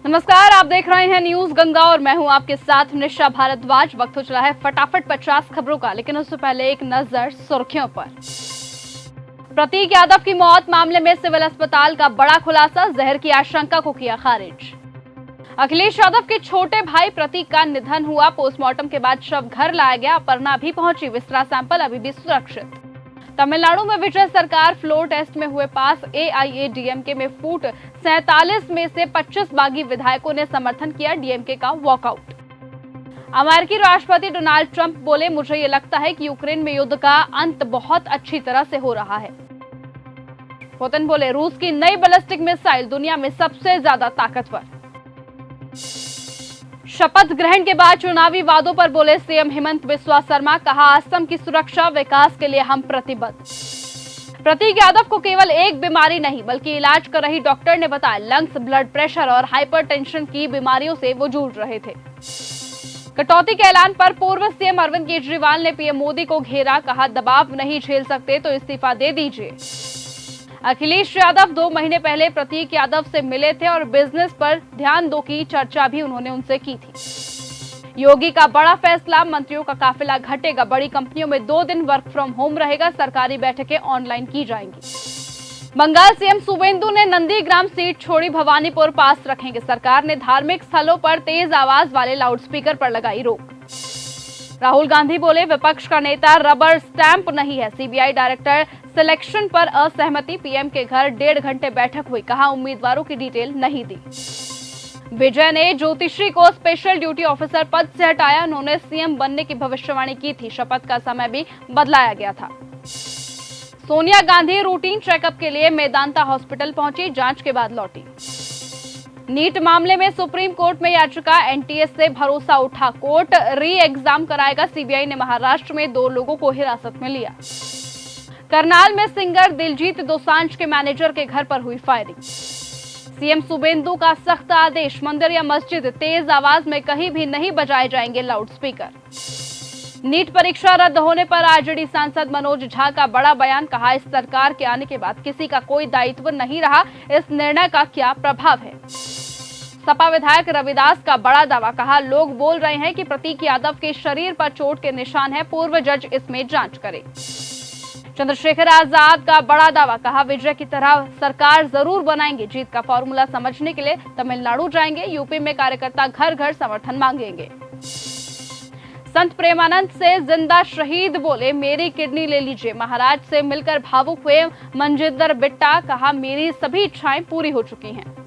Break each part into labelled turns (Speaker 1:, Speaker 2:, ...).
Speaker 1: नमस्कार, आप देख रहे हैं न्यूज गंगा और मैं हूं आपके साथ निशा भारद्वाज। वक्त हो चला है फटाफट 50 खबरों का, लेकिन उससे पहले एक नजर सुर्खियों पर। प्रतीक यादव की मौत मामले में सिविल अस्पताल का बड़ा खुलासा, जहर की आशंका को किया खारिज। अखिलेश यादव के छोटे भाई प्रतीक का निधन हुआ, पोस्टमार्टम के बाद शव घर लाया गया, अपर्णा भी पहुंची, विसरा सैंपल अभी भी सुरक्षित। तमिलनाडु में विजय सरकार फ्लोर टेस्ट में हुए पास, एआईएडीएमके में फूट, 47 में से 25 बागी विधायकों ने समर्थन किया डीएमके का वॉकआउट। अमेरिकी राष्ट्रपति डोनाल्ड ट्रंप बोले, मुझे ये लगता है कि यूक्रेन में युद्ध का अंत बहुत अच्छी तरह से हो रहा है। पुतिन बोले, रूस की नई बैलिस्टिक मिसाइल दुनिया में सबसे ज्यादा ताकतवर। शपथ ग्रहण के बाद चुनावी वादों पर बोले सीएम हेमंत बिस्वा शर्मा, कहा असम की सुरक्षा विकास के लिए हम प्रतिबद्ध। प्रतीक यादव को केवल एक बीमारी नहीं बल्कि इलाज कर रही डॉक्टर ने बताया, लंग्स, ब्लड प्रेशर और हाइपरटेंशन की बीमारियों से वो जूझ रहे थे। कटौती के ऐलान पर पूर्व सीएम अरविंद केजरीवाल ने पीएम मोदी को घेरा, कहा दबाव नहीं झेल सकते तो इस्तीफा दे दीजिए। अखिलेश यादव 2 महीने पहले प्रतीक यादव से मिले थे और बिजनेस पर ध्यान दो की चर्चा भी उन्होंने उनसे की थी। योगी का बड़ा फैसला, मंत्रियों का काफिला घटेगा, बड़ी कंपनियों में 2 दिन वर्क फ्रॉम होम रहेगा, सरकारी बैठकें ऑनलाइन की जाएंगी। बंगाल सीएम शुवेंदु ने नंदीग्राम सीट छोड़ी, भवानीपुर पास रखेंगे, सरकार ने धार्मिक स्थलों पर तेज आवाज वाले लाउडस्पीकर पर लगाई रोक। राहुल गांधी बोले, विपक्ष का नेता रबर स्टैंप नहीं है, सीबीआई डायरेक्टर सिलेक्शन पर असहमति, पीएम के घर 1.5 घंटे बैठक हुई, कहा उम्मीदवारों की डिटेल नहीं दी। विजय ने ज्योतिषी को स्पेशल ड्यूटी ऑफिसर पद से हटाया, उन्होंने सीएम बनने की भविष्यवाणी की थी, शपथ का समय भी बदलाया गया था। सोनिया गांधी रूटीन चेकअप के लिए मेदांता हॉस्पिटल पहुंची, जांच के बाद लौटी। नीट मामले में सुप्रीम कोर्ट में याचिका, एनटीए से भरोसा उठा, कोर्ट री एग्जाम कराएगा, सीबीआई ने महाराष्ट्र में 2 लोगों को हिरासत में लिया। करनाल में सिंगर दिलजीत दोसांझ के मैनेजर के घर पर हुई फायरिंग, सीएम शुवेंदु का सख्त आदेश, मंदिर या मस्जिद तेज आवाज में कहीं भी नहीं बजाए जाएंगे लाउडस्पीकर। नीट परीक्षा रद्द होने पर आरजेडी सांसद मनोज झा का बड़ा बयान, कहा इस सरकार के आने के बाद किसी का कोई दायित्व नहीं रहा, इस निर्णय का क्या प्रभाव है। सपा विधायक रविदास का बड़ा दावा, कहा लोग बोल रहे हैं कि प्रतीक यादव के शरीर पर चोट के निशान है, पूर्व जज इसमें जांच करे। चंद्रशेखर आजाद का बड़ा दावा, कहा विजय की तरह सरकार जरूर बनाएंगे, जीत का फॉर्मूला समझने के लिए तमिलनाडु जाएंगे, यूपी में कार्यकर्ता घर घर समर्थन मांगेंगे। संत प्रेमानंद से जिंदा शहीद बोले, मेरी किडनी ले लीजिए, महाराज से मिलकर भावुक हुए मंजिंदर बिट्टा, कहा मेरी सभी इच्छाएं पूरी हो चुकी हैं।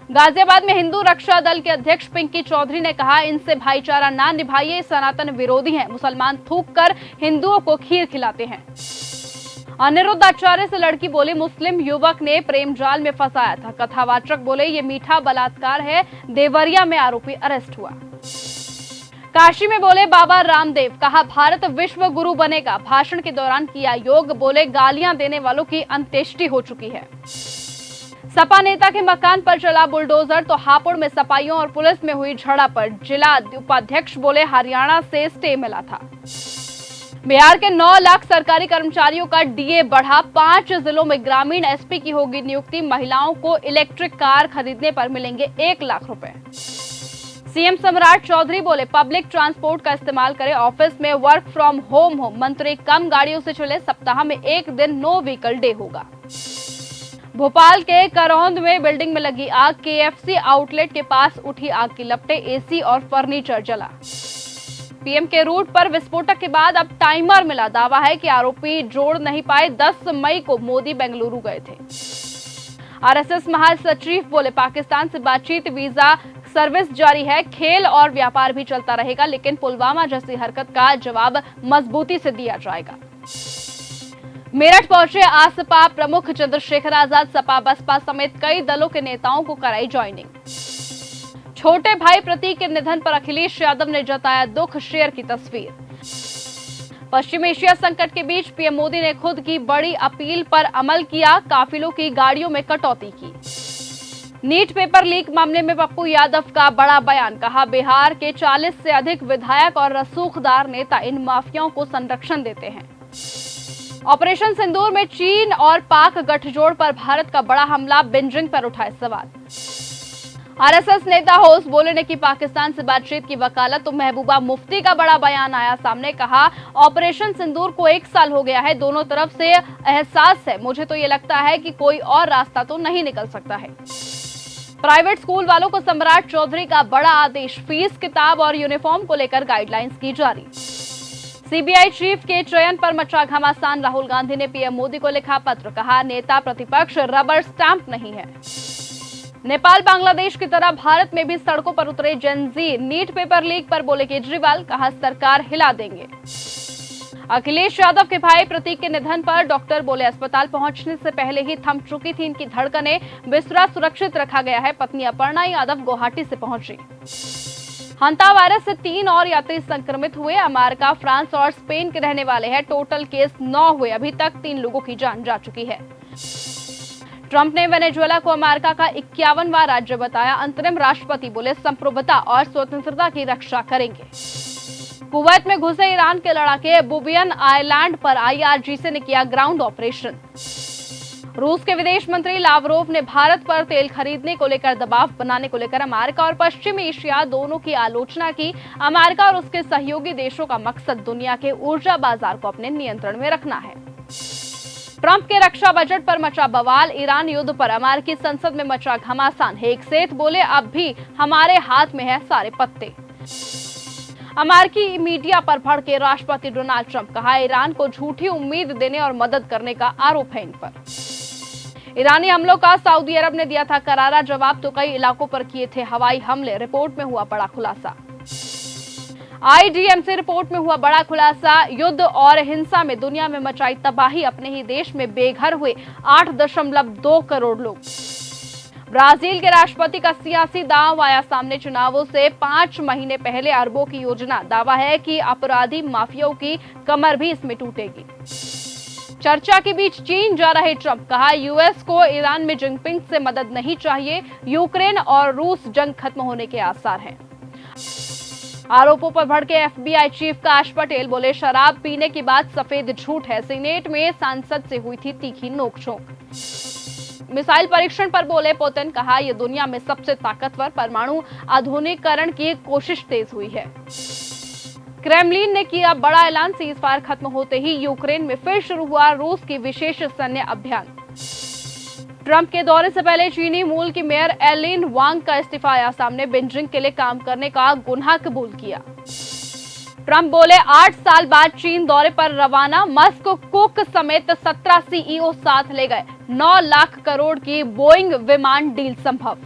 Speaker 1: गाजियाबाद में हिंदू रक्षा दल के अध्यक्ष पिंकी चौधरी ने कहा, इनसे भाईचारा ना निभाइए, सनातन विरोधी हैं, मुसलमान थूक कर हिंदुओं को खीर खिलाते हैं। अनिरुद्ध आचार्य से लड़की बोली, मुस्लिम युवक ने प्रेम जाल में फंसाया था, कथावाचक बोले ये मीठा बलात्कार है, देवरिया में आरोपी अरेस्ट हुआ। काशी में बोले बाबा रामदेव, कहा भारत विश्व गुरु बनेगा, भाषण के दौरान किया योग, बोले गालियां देने वालों की अंत्येष्टि हो चुकी है। सपा नेता के मकान पर चला बुलडोजर, तो हापुड़ में सपाइयों और पुलिस में हुई झड़प, जिला उपाध्यक्ष बोले हरियाणा से स्टे मिला था। बिहार के 9 लाख सरकारी कर्मचारियों का डीए बढ़ा, 5 जिलों में ग्रामीण एसपी की होगी नियुक्ति, महिलाओं को इलेक्ट्रिक कार खरीदने पर मिलेंगे 1 लाख रुपए। सीएम सम्राट चौधरी बोले पब्लिक ट्रांसपोर्ट का इस्तेमाल करें, ऑफिस में वर्क फ्रॉम होम हो, मंत्री कम गाड़ियों से चले, सप्ताह में 1 दिन नो व्हीकल डे होगा। भोपाल के करौंद में बिल्डिंग में लगी आग, केएफसी आउटलेट के पास उठी आग की लपटें, एसी और फर्नीचर जला। पीएम के रूट पर विस्फोटक के बाद अब टाइमर मिला, दावा है कि आरोपी जोड़ नहीं पाए, 10 मई को मोदी बेंगलुरु गए थे। आरएसएस महासचिव बोले पाकिस्तान से बातचीत, वीजा सर्विस जारी है, खेल और व्यापार भी चलता रहेगा, लेकिन पुलवामा जैसी हरकत का जवाब मजबूती से दिया जाएगा। मेरठ पहुंचे आसपा प्रमुख चंद्रशेखर आजाद, सपा बसपा समेत कई दलों के नेताओं को कराई ज्वाइनिंग। छोटे भाई प्रतीक के निधन पर अखिलेश यादव ने जताया दुख, शेयर की तस्वीर। पश्चिम एशिया संकट के बीच पीएम मोदी ने खुद की बड़ी अपील पर अमल किया, काफिलों की गाड़ियों में कटौती की। नीट पेपर लीक मामले में पप्पू यादव का बड़ा बयान, कहा बिहार के 40 से अधिक विधायक और रसूखदार नेता इन माफियाओं को संरक्षण देते हैं। ऑपरेशन सिंदूर में चीन और पाक गठजोड़ पर भारत का बड़ा हमला, बिजिंग पर उठाए सवाल। आरएसएस नेता होश बोले ने की पाकिस्तान से बातचीत की वकालत, तो महबूबा मुफ्ती का बड़ा बयान आया सामने। कहा ऑपरेशन सिंदूर को 1 साल हो गया है, दोनों तरफ से एहसास है, मुझे तो ये लगता है कि कोई और रास्ता तो नहीं निकल सकता है। प्राइवेट स्कूल वालों को सम्राट चौधरी का बड़ा आदेश, फीस, किताब और यूनिफॉर्म को लेकर गाइडलाइंस की जारी। सीबीआई चीफ के चयन पर मचा घमासान, राहुल गांधी ने पीएम मोदी को लिखा पत्र, कहा नेता प्रतिपक्ष रबर स्टैंप नहीं है। नेपाल बांग्लादेश की तरह भारत में भी सड़कों पर उतरे जेनजी, नीट पेपर लीक पर बोले केजरीवाल, कहा सरकार हिला देंगे। अखिलेश यादव के भाई प्रतीक के निधन पर डॉक्टर बोले अस्पताल पहुंचने से पहले ही थम चुकी थी इनकी धड़कनें, बिस्तरा सुरक्षित रखा गया है। पत्नी अपर्णा यादव गुवाहाटी से पहुंची। हंता वायरस से 3 और यात्री संक्रमित हुए, अमेरिका, फ्रांस और स्पेन के रहने वाले हैं। टोटल केस 9 हुए, अभी तक 3 लोगों की जान जा चुकी है। ट्रंप ने वेनेजुएला को अमेरिका का 51वां राज्य बताया, अंतरिम राष्ट्रपति बोले संप्रभुता और स्वतंत्रता की रक्षा करेंगे। कुवैत में घुसे ईरान के लड़ाके, बुबियन आइलैंड पर आईआरजीसी ने किया ग्राउंड ऑपरेशन। रूस के विदेश मंत्री लावरोव ने भारत पर तेल खरीदने को लेकर दबाव बनाने को लेकर अमेरिका और पश्चिमी एशिया दोनों की आलोचना की। अमेरिका और उसके सहयोगी देशों का मकसद दुनिया के ऊर्जा बाजार को अपने नियंत्रण में रखना है। ट्रंप के रक्षा बजट पर मचा बवाल, ईरान युद्ध पर अमेरिकी संसद में मचा घमासान। हेगसेथ बोले अब भी हमारे हाथ में है सारे पत्ते। अमेरिकी मीडिया पर भड़के राष्ट्रपति डोनाल्ड ट्रंप, कहा ईरान को झूठी उम्मीद देने और मदद करने का आरोप है इन पर। ईरानी हमलों का सऊदी अरब ने दिया था करारा जवाब, तो कई इलाकों पर किए थे हवाई हमले। रिपोर्ट में हुआ बड़ा खुलासा। आईडीएमसी रिपोर्ट में हुआ बड़ा खुलासा, युद्ध और हिंसा में दुनिया में मचाई तबाही, अपने ही देश में बेघर हुए 8.2 करोड़ लोग। ब्राजील के राष्ट्रपति का सियासी दांव आया सामने, चुनावों से 5 महीने पहले अरबों की योजना, दावा है कि अपराधी माफियाओं की कमर भी इसमें टूटेगी। चर्चा के बीच चीन जा रहे ट्रंप, कहा यूएस को ईरान में जिनपिंग से मदद नहीं चाहिए, यूक्रेन और रूस जंग खत्म होने के आसार हैं। आरोपों पर भड़के एफबीआई चीफ काश पटेल, बोले शराब पीने की बात सफेद झूठ है। सीनेट में सांसद से हुई थी तीखी नोकझोंक। मिसाइल परीक्षण पर बोले पुतिन, कहा यह दुनिया में सबसे ताकतवर परमाणु आधुनिकीकरण की कोशिश तेज हुई है। क्रेमलिन ने किया बड़ा ऐलान, सीजफायर खत्म होते ही यूक्रेन में फिर शुरू हुआ रूस की विशेष सैन्य अभियान। ट्रंप के दौरे से पहले चीनी मूल की मेयर एलिन वांग का इस्तीफा आया सामने, बीजिंग के लिए काम करने का गुनाह कबूल किया। ट्रंप बोले 8 साल बाद चीन दौरे पर रवाना, मस्क, कुक समेत 17 सीईओ साथ ले गए। 9 लाख करोड़ की बोइंग विमान डील संभव।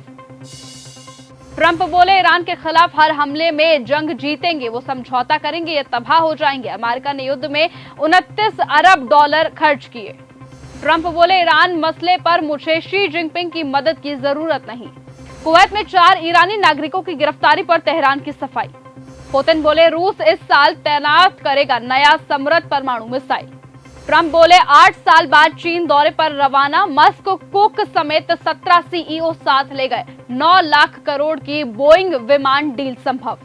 Speaker 1: ट्रंप बोले ईरान के खिलाफ हर हमले में जंग जीतेंगे, वो समझौता करेंगे या तबाह हो जाएंगे। अमेरिका ने युद्ध में 29 अरब डॉलर खर्च किए। ट्रंप बोले ईरान मसले पर मुझे शी जिनपिंग की मदद की जरूरत नहीं। कुवैत में 4 ईरानी नागरिकों की गिरफ्तारी पर तेहरान की सफाई। पुतिन बोले रूस इस साल तैनात करेगा नया समृद्ध परमाणु मिसाइल। ट्रंप बोले 8 साल बाद चीन दौरे पर रवाना, मस्क, कुक समेत 17 सीईओ साथ ले गए। 9 लाख करोड़ की बोइंग विमान डील संभव।